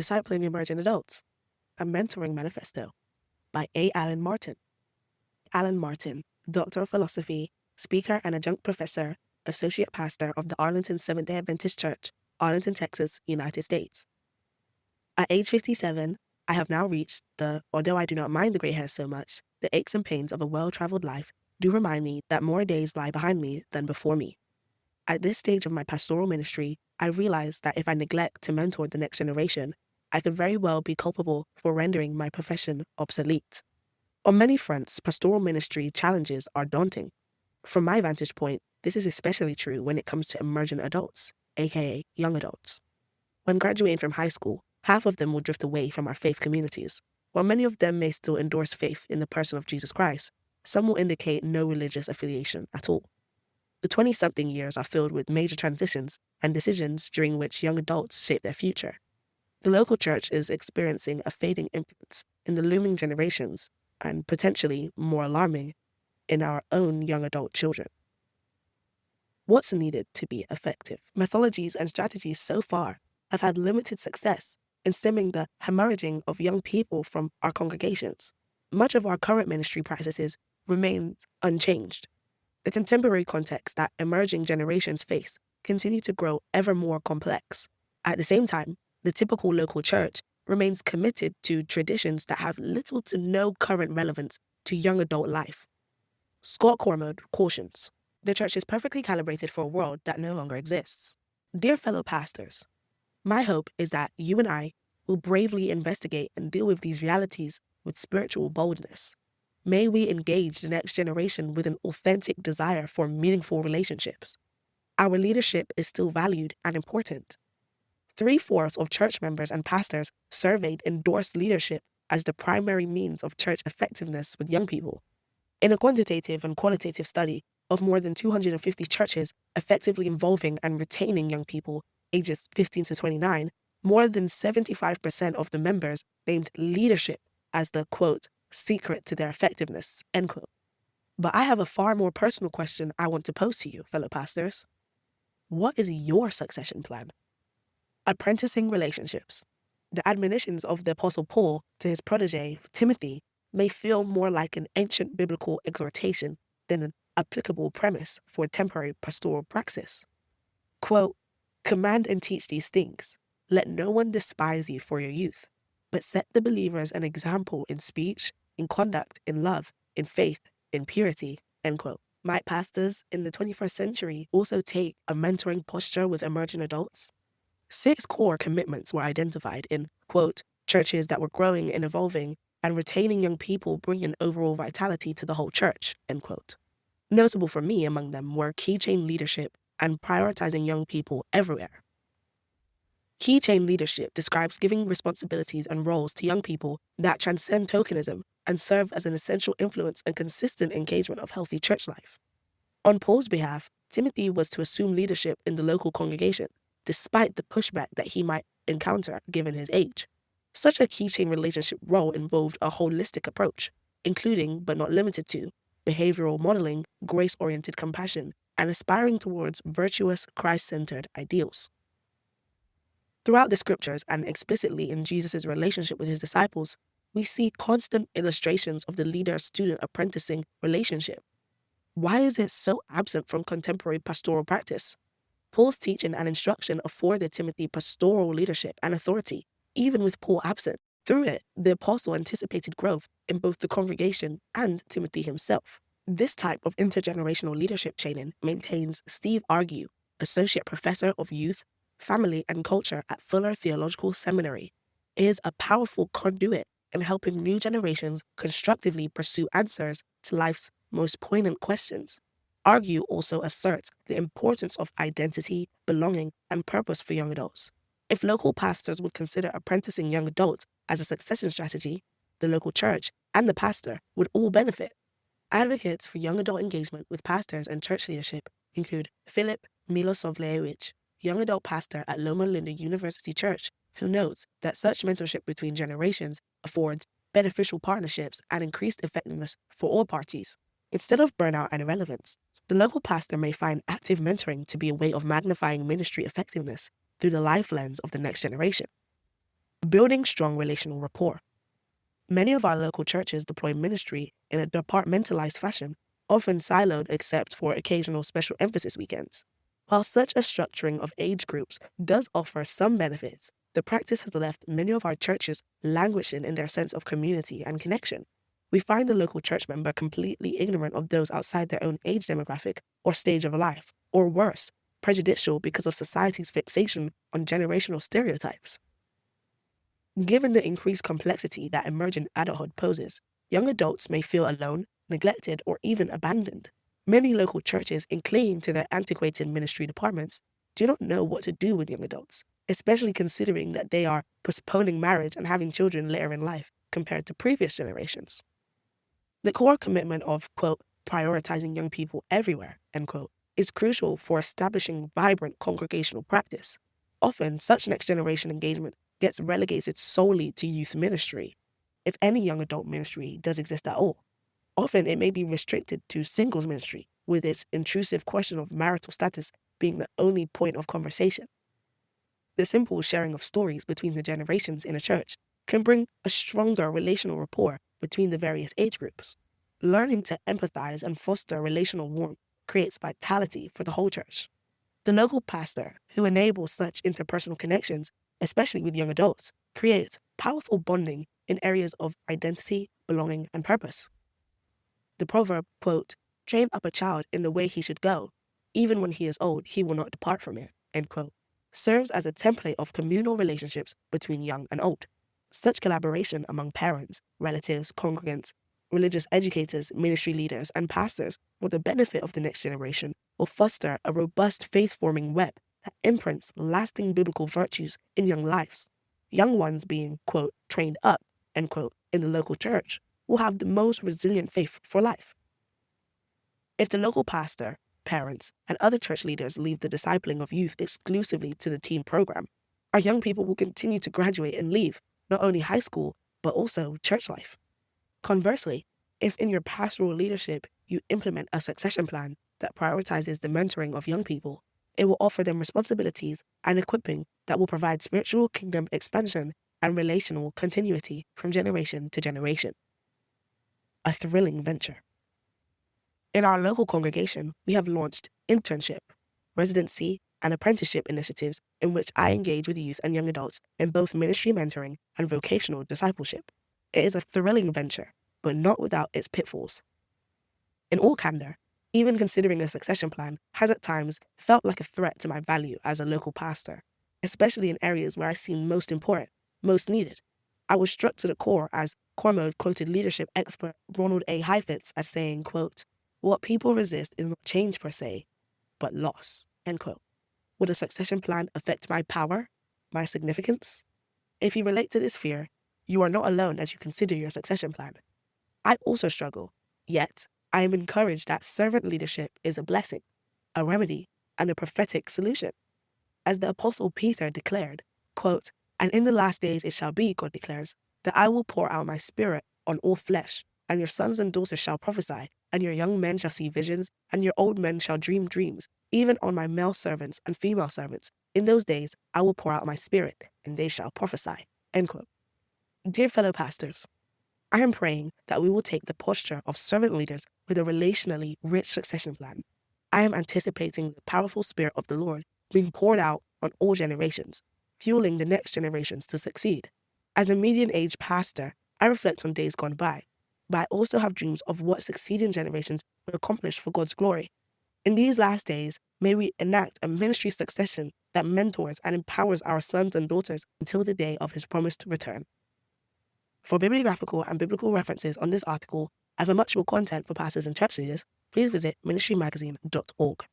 Discipling Emerging Adults, a Mentoring Manifesto by Allan Martin. Allan Martin, Doctor of Philosophy, Speaker and Adjunct Professor, Associate Pastor of the Arlington Seventh-day Adventist Church, Arlington, Texas, United States. At age 57, I have now reached although I do not mind the grey hairs so much, the aches and pains of a well-traveled life do remind me that more days lie behind me than before me. At this stage of my pastoral ministry, I realize that if I neglect to mentor the next generation, I could very well be culpable for rendering my profession obsolete. On many fronts, pastoral ministry challenges are daunting. From my vantage point, this is especially true when it comes to emergent adults, aka young adults. When graduating from high school, half of them will drift away from our faith communities. While many of them may still endorse faith in the person of Jesus Christ, some will indicate no religious affiliation at all. The 20-something years are filled with major transitions and decisions during which young adults shape their future. The local church is experiencing a fading influence in the looming generations and potentially more alarming in our own young adult children. What's needed to be effective? Methodologies and strategies so far have had limited success in stemming the hemorrhaging of young people from our congregations. Much of our current ministry practices remains unchanged. The contemporary context that emerging generations face continue to grow ever more complex. At the same time, the typical local church remains committed to traditions that have little to no current relevance to young adult life. Scott Cormode cautions, the church is perfectly calibrated for a world that no longer exists. Dear fellow pastors, my hope is that you and I will bravely investigate and deal with these realities with spiritual boldness. May we engage the next generation with an authentic desire for meaningful relationships. Our leadership is still valued and important. 3/4 of church members and pastors surveyed endorsed leadership as the primary means of church effectiveness with young people. In a quantitative and qualitative study of more than 250 churches effectively involving and retaining young people ages 15 to 29, more than 75% of the members named leadership as the, quote, secret to their effectiveness, end quote. But I have a far more personal question I want to pose to you, fellow pastors. What is your succession plan? Apprenticing relationships. The admonitions of the Apostle Paul to his protege, Timothy, may feel more like an ancient biblical exhortation than an applicable premise for temporary pastoral praxis. Quote, command and teach these things. Let no one despise you for your youth, but set the believers an example in speech, in conduct, in love, in faith, in purity, end quote. Might pastors in the 21st century also take a mentoring posture with emerging adults? 6 core commitments were identified in, quote, churches that were growing and evolving and retaining young people bringing overall vitality to the whole church, end quote. Notable for me among them were keychain leadership and prioritizing young people everywhere. Keychain leadership describes giving responsibilities and roles to young people that transcend tokenism and serve as an essential influence and consistent engagement of healthy church life. On Paul's behalf, Timothy was to assume leadership in the local congregation, despite the pushback that he might encounter given his age. Such a keychain relationship role involved a holistic approach, including, but not limited to, behavioral modeling, grace-oriented compassion, and aspiring towards virtuous, Christ-centered ideals. Throughout the scriptures and explicitly in Jesus' relationship with his disciples, we see constant illustrations of the leader-student apprenticing relationship. Why is it so absent from contemporary pastoral practice? Paul's teaching and instruction afforded Timothy pastoral leadership and authority, even with Paul absent. Through it, the apostle anticipated growth in both the congregation and Timothy himself. This type of intergenerational leadership training maintains Steve Argue, Associate Professor of Youth, Family and Culture at Fuller Theological Seminary, is a powerful conduit in helping new generations constructively pursue answers to life's most poignant questions. Argue also asserts the importance of identity, belonging, and purpose for young adults. If local pastors would consider apprenticing young adults as a succession strategy, the local church and the pastor would all benefit. Advocates for young adult engagement with pastors and church leadership include Philip Milosavljevic, young adult pastor at Loma Linda University Church, who notes that such mentorship between generations affords beneficial partnerships and increased effectiveness for all parties. Instead of burnout and irrelevance, the local pastor may find active mentoring to be a way of magnifying ministry effectiveness through the life lens of the next generation. Building strong relational rapport. Many of our local churches deploy ministry in a departmentalized fashion, often siloed except for occasional special emphasis weekends. While such a structuring of age groups does offer some benefits, the practice has left many of our churches languishing in their sense of community and connection. We find the local church member completely ignorant of those outside their own age demographic or stage of life, or worse, prejudicial because of society's fixation on generational stereotypes. Given the increased complexity that emergent adulthood poses, young adults may feel alone, neglected, or even abandoned. Many local churches, in clinging to their antiquated ministry departments, do not know what to do with young adults, especially considering that they are postponing marriage and having children later in life compared to previous generations. The core commitment of, quote, prioritizing young people everywhere, end quote, is crucial for establishing vibrant congregational practice. Often, such next generation engagement gets relegated solely to youth ministry, if any young adult ministry does exist at all. Often it may be restricted to singles ministry, with its intrusive question of marital status being the only point of conversation. The simple sharing of stories between the generations in a church can bring a stronger relational rapport between the various age groups. Learning to empathize and foster relational warmth creates vitality for the whole church. The local pastor, who enables such interpersonal connections, especially with young adults, creates powerful bonding in areas of identity, belonging, and purpose. The proverb, quote, train up a child in the way he should go, even when he is old, he will not depart from it, end quote, serves as a template of communal relationships between young and old. Such collaboration among parents, relatives, congregants, religious educators, ministry leaders, and pastors for the benefit of the next generation will foster a robust faith-forming web that imprints lasting biblical virtues in young lives. Young ones being, quote, trained up, end quote, in the local church will have the most resilient faith for life. If the local pastor, parents, and other church leaders leave the discipling of youth exclusively to the teen program, our young people will continue to graduate and leave not only high school, but also church life. Conversely, if in your pastoral leadership you implement a succession plan that prioritizes the mentoring of young people, it will offer them responsibilities and equipping that will provide spiritual kingdom expansion and relational continuity from generation to generation. A thrilling venture. In our local congregation, we have launched internship, residency, and apprenticeship initiatives in which I engage with youth and young adults in both ministry mentoring and vocational discipleship. It is a thrilling venture, but not without its pitfalls. In all candor, even considering a succession plan has at times felt like a threat to my value as a local pastor, especially in areas where I seem most important, most needed. I was struck to the core as Cormode quoted leadership expert Ronald A. Heifetz as saying, quote, what people resist is not change per se, but loss, end quote. Would a succession plan affect my power, my significance? If you relate to this fear, you are not alone as you consider your succession plan. I also struggle, yet I am encouraged that servant leadership is a blessing, a remedy, and a prophetic solution. As the Apostle Peter declared, quote, and in the last days it shall be, God declares, that I will pour out my spirit on all flesh, and your sons and daughters shall prophesy, and your young men shall see visions, and your old men shall dream dreams, even on my male servants and female servants. In those days I will pour out my spirit, and they shall prophesy, end quote. Dear fellow pastors, I am praying that we will take the posture of servant leaders with a relationally rich succession plan. I am anticipating the powerful Spirit of the Lord being poured out on all generations, fueling the next generations to succeed. As a median-age pastor, I reflect on days gone by, but I also have dreams of what succeeding generations will accomplish for God's glory. In these last days, may we enact a ministry succession that mentors and empowers our sons and daughters until the day of His promised return. For bibliographical and biblical references on this article, and for much more content for pastors and church leaders, please visit ministrymagazine.org.